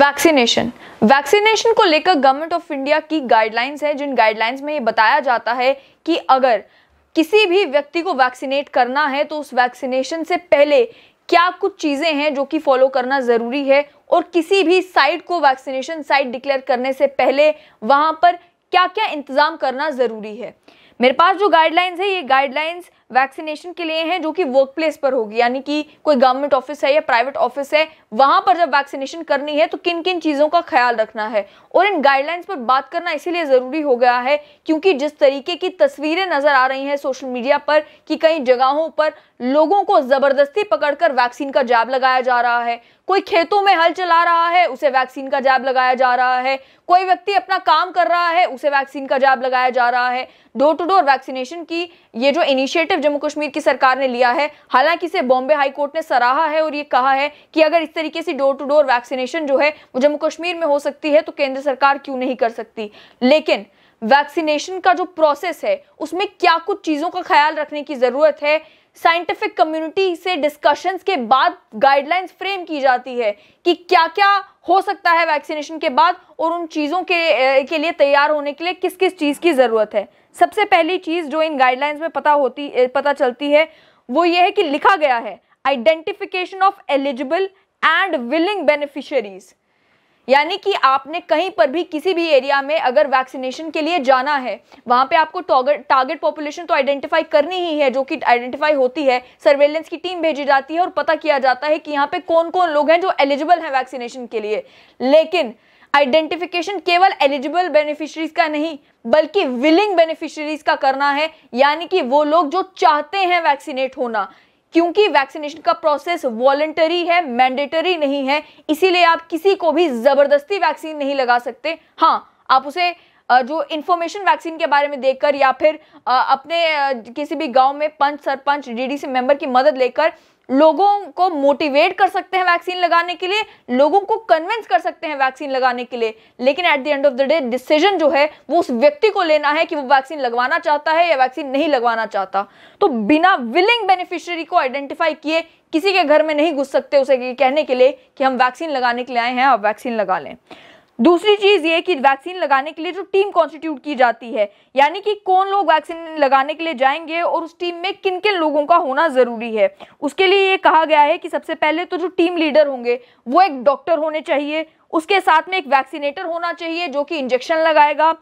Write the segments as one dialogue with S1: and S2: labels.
S1: Vaccination vaccination को लेकर government of India की गाइडलाइंस है, जिन गाइडलाइंस में ये बताया जाता है कि अगर किसी भी व्यक्ति को वैक्सीनेट करना है तो उस वैक्सीनेशन से पहले क्या कुछ चीज़ें हैं जो कि फॉलो करना ज़रूरी है, और किसी भी साइट को वैक्सीनेशन साइट डिक्लेयर करने से पहले वहाँ पर क्या क्या इंतज़ाम करना ज़रूरी है। मेरे पास जो गाइडलाइंस है, ये गाइडलाइंस वैक्सीनेशन के लिए हैं जो कि वर्क प्लेस पर होगी, यानी कि कोई गवर्नमेंट ऑफिस है या प्राइवेट ऑफिस है, वहां पर जब वैक्सीनेशन करनी है तो किन किन चीज़ों का ख्याल रखना है। और इन गाइडलाइंस पर बात करना इसीलिए ज़रूरी हो गया है क्योंकि जिस तरीके की तस्वीरें नज़र आ रही हैं सोशल मीडिया पर कि कई जगहों पर लोगों को ज़बरदस्ती पकड़कर वैक्सीन का जैब लगाया जा रहा है, कोई खेतों में हल चला रहा है उसे वैक्सीन का जैब लगाया जा रहा है, कोई व्यक्ति अपना काम कर रहा है उसे वैक्सीन का जैब लगाया जा रहा है। डोर टू डोर वैक्सीनेशन की ये जो इनिशिएटिव जम्मू कश्मीर की सरकार ने लिया है, हालांकि इसे बॉम्बे हाई कोर्ट ने सराहा है और ये कहा है कि अगर इस तरीके से डोर टू डोर वैक्सीनेशन जो है वो जम्मू कश्मीर में हो सकती है तो केंद्र सरकार क्यों नहीं कर सकती। लेकिन वैक्सीनेशन का जो प्रोसेस है उसमें क्या कुछ चीज़ों का ख्याल रखने की ज़रूरत है, साइंटिफिक कम्युनिटी से डिस्कशंस के बाद गाइडलाइंस फ्रेम की जाती है कि क्या क्या हो सकता है वैक्सीनेशन के बाद, और उन चीज़ों के लिए तैयार होने के लिए किस किस चीज़ की ज़रूरत है। सबसे पहली चीज़ जो इन गाइडलाइंस में पता चलती है वो ये है कि लिखा गया है identification of eligible and willing beneficiaries, यानी कि आपने कहीं पर भी किसी भी एरिया में अगर वैक्सीनेशन के लिए जाना है, वहां पे आपको टारगेट पॉपुलेशन तो आइडेंटिफाई करनी ही है, जो कि आइडेंटिफाई होती है, सर्वेलेंस की टीम भेजी जाती है और पता किया जाता है कि यहाँ पे कौन कौन लोग हैं जो एलिजिबल हैं वैक्सीनेशन के लिए। लेकिन आइडेंटिफिकेशन केवल एलिजिबल बेनिफिशरीज का नहीं बल्कि विलिंग बेनिफिशरीज का करना है, यानी कि वो लोग जो चाहते हैं वैक्सीनेट होना, क्योंकि वैक्सीनेशन का प्रोसेस वॉलंटरी है, मैंडेटरी नहीं है, इसीलिए आप किसी को भी जबरदस्ती वैक्सीन नहीं लगा सकते। हाँ, आप उसे जो इन्फॉर्मेशन वैक्सीन के बारे में देकर या फिर अपने किसी भी गांव में पंच, सरपंच, डीडीसी मेंबर की मदद लेकर लोगों को मोटिवेट कर सकते हैं वैक्सीन लगाने के लिए, लोगों को कन्विंस कर सकते हैं वैक्सीन लगाने के लिए। लेकिन at the end of the day decision जो है वो उस व्यक्ति को लेना है कि वो वैक्सीन लगवाना चाहता है या वैक्सीन नहीं लगवाना चाहता। तो बिना विलिंग बेनिफिशियरी को आइडेंटिफाई किए किसी के घर में नहीं घुस सकते उसे कहने के लिए कि हम वैक्सीन लगाने के लिए आए हैं, आप वैक्सीन लगा लें। दूसरी चीज ये कि वैक्सीन लगाने के लिए जो टीम कॉन्स्टिट्यूट की जाती है, यानी कि कौन लोग वैक्सीन लगाने के लिए जाएंगे और उस टीम में किन किन लोगों का होना जरूरी है, उसके लिए ये कहा गया है कि सबसे पहले तो जो टीम लीडर होंगे वो एक डॉक्टर होने चाहिए, उसके साथ में एक वैक्सीनेटर होना चाहिए जो कि इंजेक्शन लगाएगा।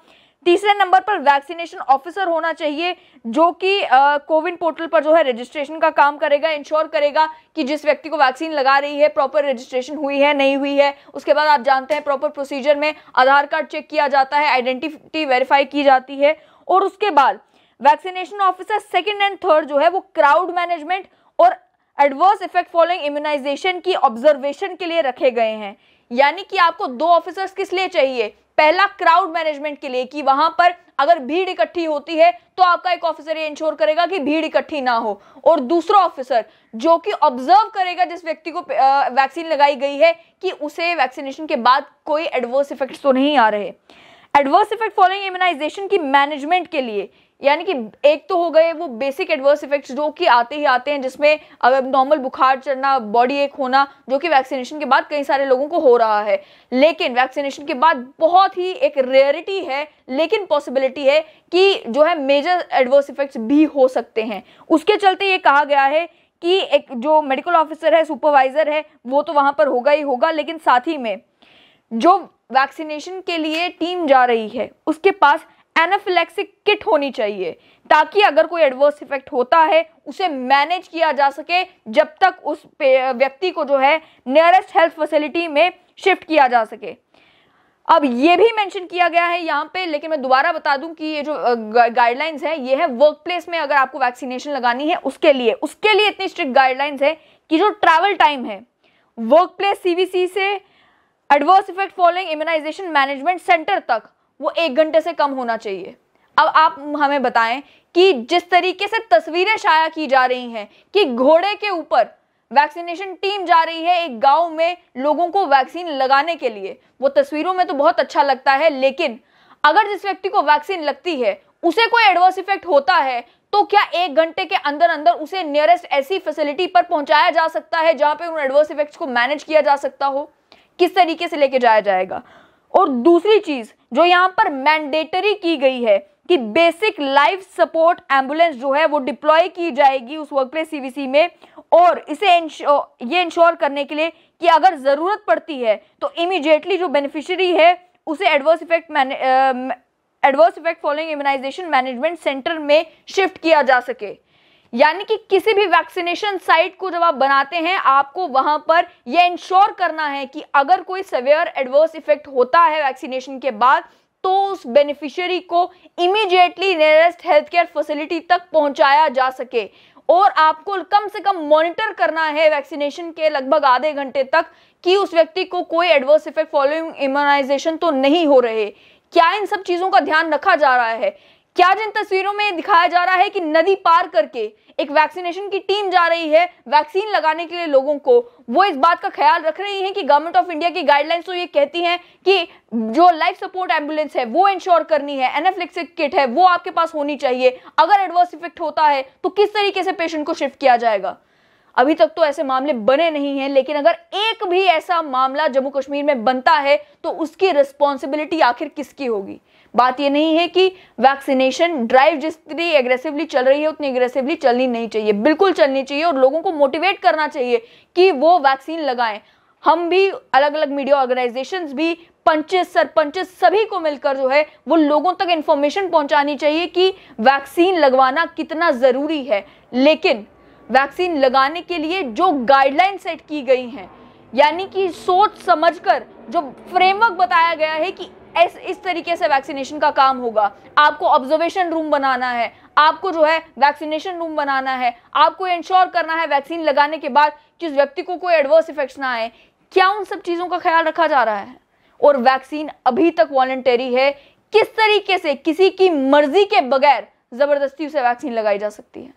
S1: तीसरे नंबर पर वैक्सीनेशन ऑफिसर होना चाहिए जो कि कोविन पोर्टल पर जो है रजिस्ट्रेशन का काम करेगा, इंश्योर करेगा कि जिस व्यक्ति को वैक्सीन लगा रही है प्रॉपर रजिस्ट्रेशन हुई है नहीं हुई है। उसके बाद आप जानते हैं प्रॉपर प्रोसीजर में आधार कार्ड चेक किया जाता है, आइडेंटिटी वेरीफाई की जाती है, और उसके बाद vaccination officer second and third जो है वो क्राउड मैनेजमेंट और एडवर्स इफेक्ट फॉलोइंग इम्यूनाइजेशन की ऑब्जर्वेशन के लिए रखे गए हैं। यानी कि आपको दो ऑफिसर्स किस लिए चाहिए, पहला क्राउड मैनेजमेंट के लिए कि वहां पर अगर भीड़ इकट्ठी होती है तो आपका एक ऑफिसर ये इंश्योर करेगा कि भीड़ इकट्ठी ना हो, और दूसरा ऑफिसर जो कि ऑब्जर्व करेगा जिस व्यक्ति को वैक्सीन लगाई गई है कि उसे वैक्सीनेशन के बाद कोई एडवर्स इफेक्ट्स तो नहीं आ रहे। एडवर्स इफेक्ट फॉलोइंग इम्यूनाइजेशन की मैनेजमेंट के लिए, यानी कि एक तो हो गए वो बेसिक एडवर्स इफेक्ट्स जो कि आते ही आते हैं, जिसमें अगर नॉर्मल बुखार चढ़ना, बॉडी एक होना, जो कि वैक्सीनेशन के बाद कई सारे लोगों को हो रहा है। लेकिन वैक्सीनेशन के बाद बहुत ही एक रेयरिटी है लेकिन पॉसिबिलिटी है कि जो है मेजर एडवर्स इफेक्ट्स भी हो सकते हैं। उसके चलते ये कहा गया है कि एक जो मेडिकल ऑफिसर है, सुपरवाइजर है, वो तो वहाँ पर होगा ही होगा, लेकिन साथ ही में जो वैक्सीनेशन के लिए टीम जा रही है उसके पास एनाफिलैक्सिक किट होनी चाहिए ताकि अगर कोई एडवर्स इफेक्ट होता है उसे मैनेज किया जा सके जब तक उस व्यक्ति को जो है नियरेस्ट हेल्थ फैसिलिटी में शिफ्ट किया जा सके। अब ये भी मेंशन किया गया है यहाँ पे, लेकिन मैं दोबारा बता दूं कि ये जो गाइडलाइंस है ये है वर्क प्लेस में अगर आपको वैक्सीनेशन लगानी है उसके लिए इतनी स्ट्रिक्ट गाइडलाइंस है कि जो ट्रैवल टाइम है वर्क प्लेस सीवीसी से adverse effect following immunization management centre तक वो 1 घंटे से कम होना चाहिए। अब आप हमें बताएं कि जिस तरीके से तस्वीरें शाया की जा रही हैं कि घोड़े के ऊपर वैक्सीनेशन टीम जा रही है एक गांव में लोगों को वैक्सीन लगाने के लिए, वो तस्वीरों में तो बहुत अच्छा लगता है, लेकिन अगर जिस व्यक्ति को वैक्सीन लगती है उसे कोई एडवर्स इफेक्ट होता है तो क्या 1 घंटे के अंदर अंदर उसे नियरेस्ट ऐसी फैसिलिटी पर पहुंचाया जा सकता है जहां पे उन एडवर्स इफेक्ट्स को मैनेज किया जा सकता हो? किस तरीके से लेके जाया जाएगा। और दूसरी चीज जो यहाँ पर मैंडेटरी की गई है कि बेसिक लाइफ सपोर्ट एम्बुलेंस जो है वो डिप्लॉय की जाएगी उस वर्कप्लेस सीवीसी में, और इसे ये इंश्योर करने के लिए कि अगर जरूरत पड़ती है तो इमीडिएटली जो बेनिफिशियरी है उसे adverse effect following immunization management centre में शिफ्ट किया जा सके। यानी कि किसी भी वैक्सीनेशन साइट को जब आप बनाते हैं आपको वहां पर यह इंश्योर करना है कि अगर कोई सेवियर एडवर्स इफेक्ट होता है वैक्सीनेशन के बाद तो उस बेनिफिशियरी को immediately nearest health care facility तक पहुंचाया जा सके। और आपको कम से कम मॉनिटर करना है वैक्सीनेशन के लगभग आधे घंटे तक कि उस व्यक्ति को कोई एडवर्स इफेक्ट फॉलोइंग इम्यूनाइजेशन तो नहीं हो रहे। क्या इन सब चीजों का ध्यान रखा जा रहा है? क्या जिन तस्वीरों में दिखाया जा रहा है कि नदी पार करके एक वैक्सीनेशन की टीम जा रही है वैक्सीन लगाने के लिए लोगों को, वो इस बात का ख्याल रख रही है कि गवर्नमेंट ऑफ इंडिया की गाइडलाइंस तो ये कहती हैं कि जो लाइफ सपोर्ट एम्बुलेंस है वो इंश्योर करनी है, एनाफिलिक्सिस किट है वो आपके पास होनी चाहिए, अगर एडवर्स इफेक्ट होता है तो किस तरीके से पेशेंट को शिफ्ट किया जाएगा। अभी तक तो ऐसे मामले बने नहीं हैं, लेकिन अगर एक भी ऐसा मामला जम्मू कश्मीर में बनता है तो उसकी रिस्पॉन्सिबिलिटी आखिर किसकी होगी। बात ये नहीं है कि वैक्सीनेशन ड्राइव जितनी एग्रेसिवली चल रही है उतनी एग्रेसिवली चलनी नहीं चाहिए, बिल्कुल चलनी चाहिए और लोगों को मोटिवेट करना चाहिए कि वो वैक्सीन लगाएं। हम भी अलग अलग मीडिया ऑर्गेनाइजेशंस भी, पंचेस, सरपंचेस सभी को मिलकर जो है वो लोगों तक इंफॉर्मेशन पहुंचानी चाहिए कि वैक्सीन लगवाना कितना जरूरी है। लेकिन वैक्सीन लगाने के लिए जो गाइडलाइन सेट की गई हैं, यानी कि सोच समझकर जो फ्रेमवर्क बताया गया है कि इस तरीके से वैक्सीनेशन का काम होगा, आपको ऑब्जर्वेशन रूम बनाना है, आपको जो है वैक्सीनेशन रूम बनाना है, आपको इंश्योर करना है वैक्सीन लगाने के बाद कि उस व्यक्ति को कोई एडवर्स इफेक्ट्स ना आए। क्या उन सब चीजों का ख्याल रखा जा रहा है? और वैक्सीन अभी तक वॉलंटरी है, किस तरीके से किसी की मर्जी के बगैर जबरदस्ती उसे वैक्सीन लगाई जा सकती है।